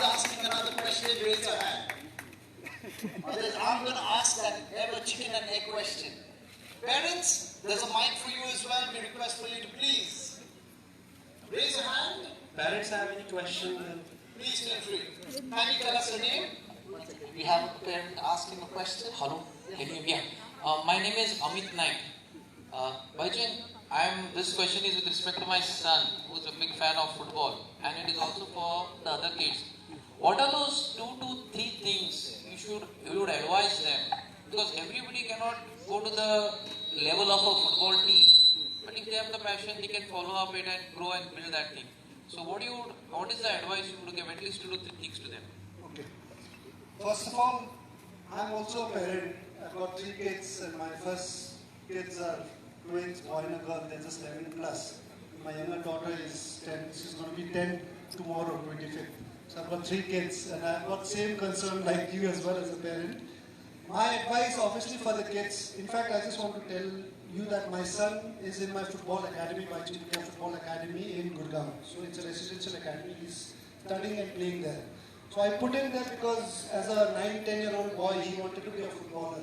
asking another question, raise your hand. Otherwise, I'm going to ask that ever chicken and egg question. Parents, there's a mic for you as well. We request for you to please raise your hand. Parents have any question? Please feel free. Can you tell us your name? We have a parent asking a question. Hello. Yeah. My name is Amit Naik. Baichung, this question is with respect to my son, who is a big fan of football, and it is also for the other kids. What are those 2 to 3 things you would advise them? Because everybody cannot go to the level of a football team, but if they have the passion, they can follow up it and grow and build that thing. So what is the advice you would give, at least 2 to 3 things to them? Okay. First of all, I'm also a parent. I've got 3 kids, and my first kids are twins, boy and a girl. They're just 11 plus. My younger daughter is 10. She's going to be 10 tomorrow, 25th. So I've got 3 kids, and I've got same concern like you as well as a parent. My advice, obviously, for the kids. In fact, I just want to tell you that my son is in my football academy, Baichung Football Academy in Goan. So it's a residential academy. He's studying and playing there. So I put him there because as a 9-10-year-old boy, he wanted to be a footballer.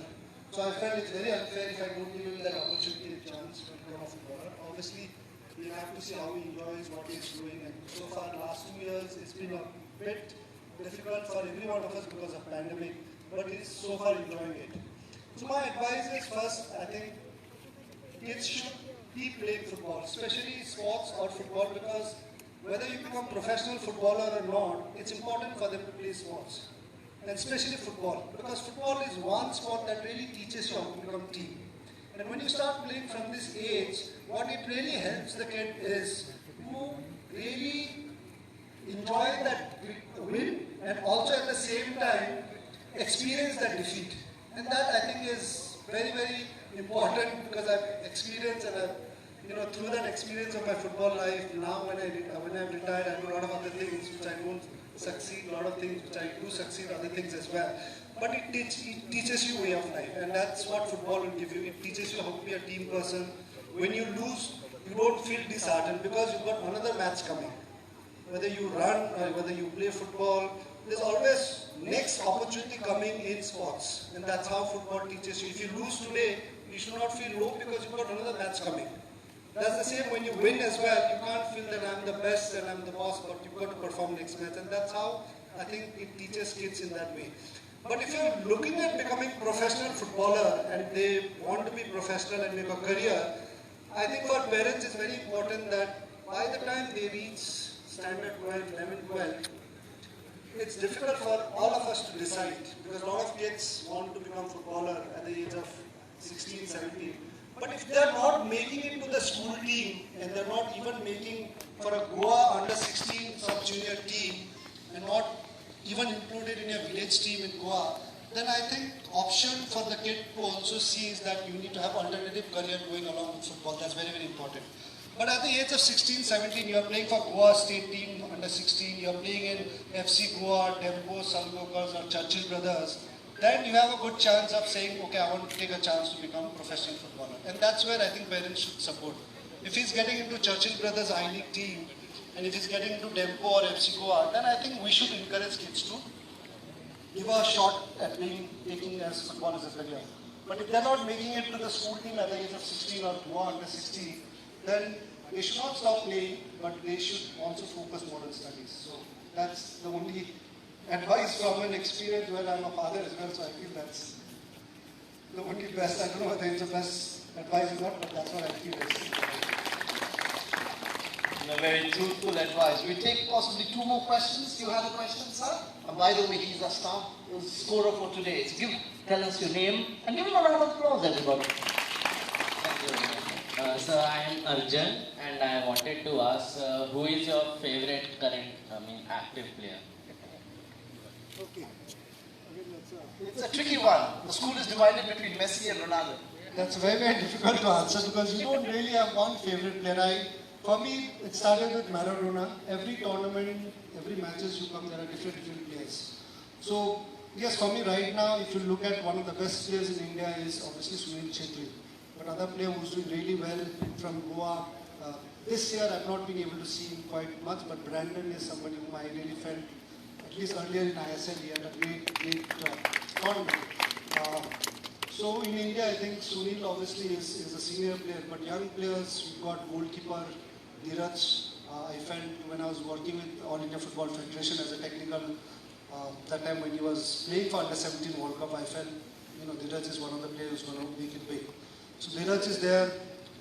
So I felt it's very unfair if I don't give him that opportunity and chance to become a footballer. Obviously, we'll have to see how he enjoys what he's doing. And so far, last 2 years, it's been a bit difficult for every one of us because of pandemic, but he's so far enjoying it. So my advice is, first, I think kids should keep playing football, especially sports or football, because whether you become professional footballer or not, it's important for them to play sports. And especially football, because football is one sport that really teaches you how to become team. And when you start playing from this age, what it really helps the kid is to really enjoy that win and also at the same time experience that defeat. And that I think is very, very important, because I've experienced and I've, through that experience of my football life, now when I'm retired, I do a lot of other things which I don't succeed, a lot of things which I do succeed, other things as well. But it teaches you way of life, and that's what football will give you. It teaches you how to be a team person. When you lose, you don't feel disheartened because you've got another match coming. Whether you run or whether you play football, there's always next opportunity coming in sports, and that's how football teaches you. If you lose today, you should not feel low because you've got another match coming. That's the same when you win as well. You can't feel that I'm the best and I'm the boss, but you've got to perform next match. And that's how I think it teaches kids in that way. But if you're looking at becoming professional footballer and they want to be professional and make a career, I think for parents it's very important that by the time they reach standard 12, 11, 12, it's difficult for all of us to decide, because a lot of kids want to become footballer at the age of 16, 17. But if they're not making it to the school team and they're not even making for a Goa under 16 sub-junior team and not even included in your village team in Goa, then I think option for the kid to also see is that you need to have alternative career going along with football. That's very, very important. But at the age of 16, 17, you're playing for Goa state team under 16, you're playing in FC Goa, Tempo, Salgokers or Churchill Brothers, then you have a good chance of saying, okay, I want to take a chance to become a professional footballer. And that's where I think parents should support. If he's getting into Churchill Brothers I-League team, and if he's getting into Tempo or FC Goa, then I think we should encourage kids to give a shot at taking as football as a career. But if they're not making it to the school team at the age of 16 or Goa under 16, then they should not stop playing, but they should also focus more on studies. So that's the only advice from an experience where I'm a father as well, so I feel that's the only best. I don't know whether it's the best advice or not, but that's what I feel is. Very truthful advice. We take possibly 2 more questions. Do you have a question, sir? And by the way, he's our scorer for today. So tell us your name and give him a round of applause, everybody. Thank you. Sir, I am Arjun, and I wanted to ask, who is your favorite current, active player? Okay. It's a tricky one. The school is divided between Messi and Ronaldo. That's very, very difficult to answer because you don't really have one favorite player. For me, it started with Maradona. Every tournament, every matches you come, there are different players. So, yes, for me right now, if you look at one of the best players in India is obviously Sunil Chhetri. But another player who's doing really well from Goa. This year, I've not been able to see him quite much, but Brandon is somebody whom I really felt at least earlier in ISL, he had a great tournament. So in India, I think Sunil obviously is a senior player, but young players, we've got goalkeeper Dheeraj. I felt when I was working with All India Football Federation as a technical, that time when he was playing for Under 17 World Cup, I felt, Dheeraj is one of the players who's going to make it big. So Dheeraj is there,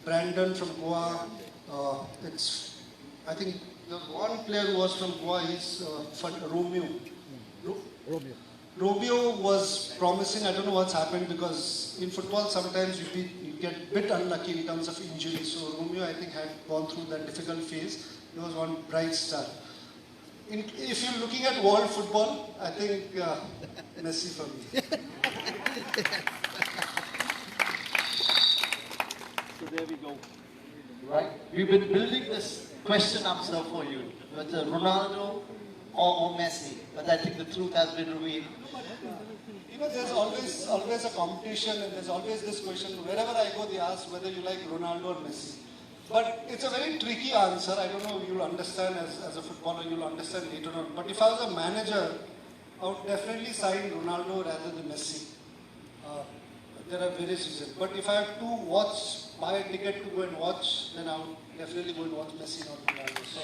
Brandon from Goa. I think the one player who was from Goa is Romeo. Romeo was promising. I don't know what's happened because in football sometimes you get a bit unlucky in terms of injury. So Romeo, I think, had gone through that difficult phase. He was one bright star. If you're looking at world football, I think Messi for me. So there we go. Right? We've been building this question up, sir, for you. Whether Ronaldo or Messi. But I think the truth has been revealed. There's always a competition, and there's always this question. Wherever I go, they ask whether you like Ronaldo or Messi. But it's a very tricky answer. I don't know if you'll understand as a footballer, you'll understand later on. But if I was a manager, I would definitely sign Ronaldo rather than Messi. There are various reasons. But if I have to buy a ticket to go and watch, then I would definitely go and watch Messi, not Ronaldo. So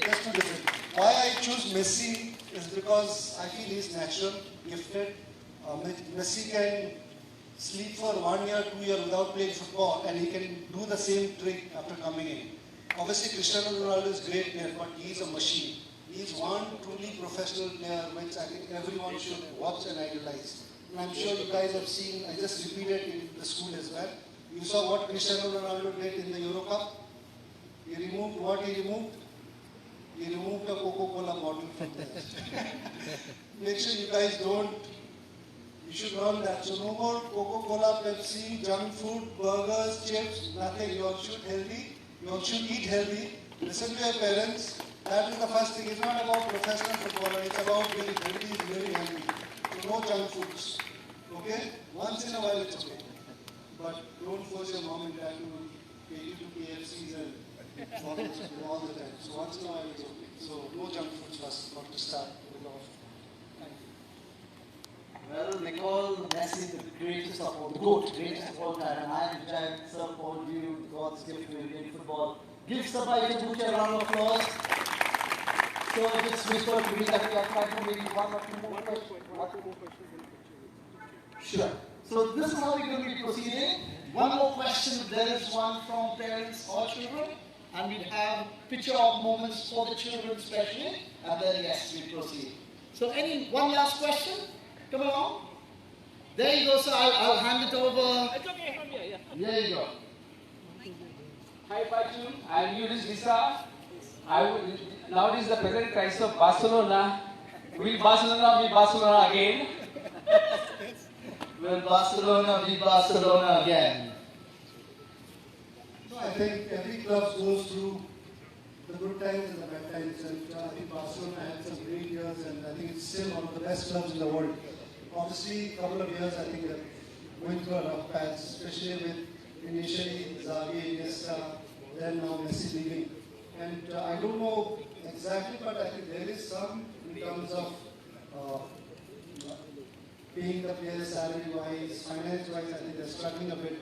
that's two different. Why I choose Messi is because I feel he's natural, gifted. Messi can sleep for 1 year, 2 years without playing football, and he can do the same trick after coming in. Obviously, Cristiano Ronaldo is a great player, but he's a machine. He's one truly professional player, which I think everyone should watch and idolize. And I'm sure you guys have seen, I just repeated in the school as well. You saw what Cristiano Ronaldo did in the Euro Cup. He removed what he removed? He removed a Coca-Cola bottle from there. Make sure you guys you should learn that. So no more Coca-Cola, Pepsi, junk food, burgers, chips, nothing. You all should healthy. You all should eat healthy. Listen to your parents. That is the first thing. It's not about professional footballer. It's about being healthy, very healthy. So no junk foods. Okay? Once in a while it's okay. But don't force your mom and dad to take you to KFCs and all the time. So once in a while it's okay. So no junk foods first, not to start with off. Well, they call Messi the greatest of all, the GOAT, greatest of all time. And I, Vijay, sir, called you God's gift to Indian football. Give Bhutia a round of applause. So just whisper to me that we have time for maybe one or two more questions. Sure. So this is how we're going to be proceeding. One more question. There is one from parents or children. And we'd have picture of moments for the children especially. And then yes, we proceed. So one last question? Come along. There you go, sir. I'll hand it over. It's okay from here, yeah. There you go. Hi, Baichung. I'm Yunus Visa. Now it is the present crisis of Barcelona. Will Barcelona be Barcelona again? Will Barcelona be Barcelona again? No, I think every club goes through the good times and the bad times. And I think Barcelona had some great years, and I think it's still one of the best clubs in the world. Obviously, a couple of years, I think they're going through a rough patch, especially with initially Xavi, Iniesta, then now Messi leaving. And I don't know exactly, but I think there is some in terms of paying the players salary-wise, finance-wise, I think they're struggling a bit.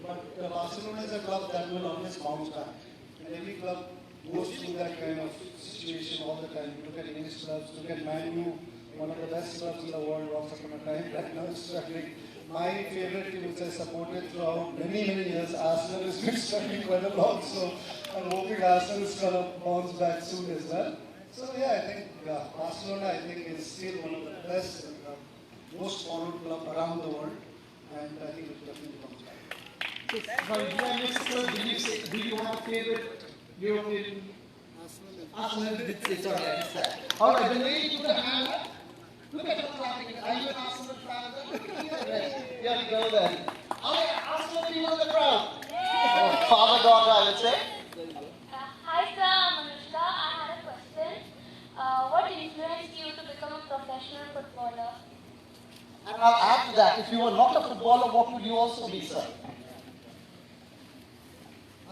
But Barcelona is a club that will always bounce back. And every club goes through that kind of situation all the time. Look at English clubs, look at Man U, one of the best clubs in the world once upon a time. Right now it's struggling. My favorite team which I supported throughout many years, Arsenal, has been struggling quite a lot. So I'm hoping Arsenal is going to bounce back soon as well. So yeah, I think Barcelona, I think, is still one of the best and most followed club around the world. And I think it will definitely bounce back. Do you have a favorite European? Arsenal. Sorry, I missed that. All right, the lady put her hand up. Look at her clapping. Are you an Arsenal fan? Yeah, you go then. All right, Arsenal people in the crowd. Oh, father-daughter, I would say. Hi sir, I'm Anushka. I had a question. What influenced you to become a professional footballer? And I'll add to that, if you were not a footballer, what would you also be, sir?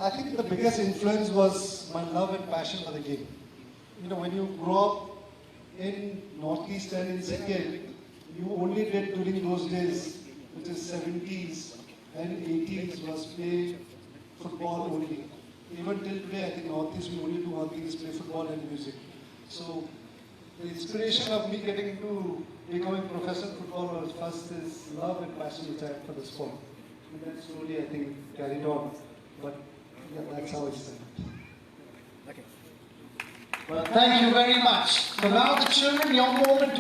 I think the biggest influence was my love and passion for the game. When you grow up in Northeast and in Sikkim, you only did during those days, which is 70s and 80s, was play football only. Even till today, I think Northeast, we only do one thing, is play football and music. So the inspiration of me getting into becoming professional footballer was first is love and passion which I had for the sport. And then slowly, I think, carried on. But yeah, that's how it started. Well, thank you very much. So now the children, your moment to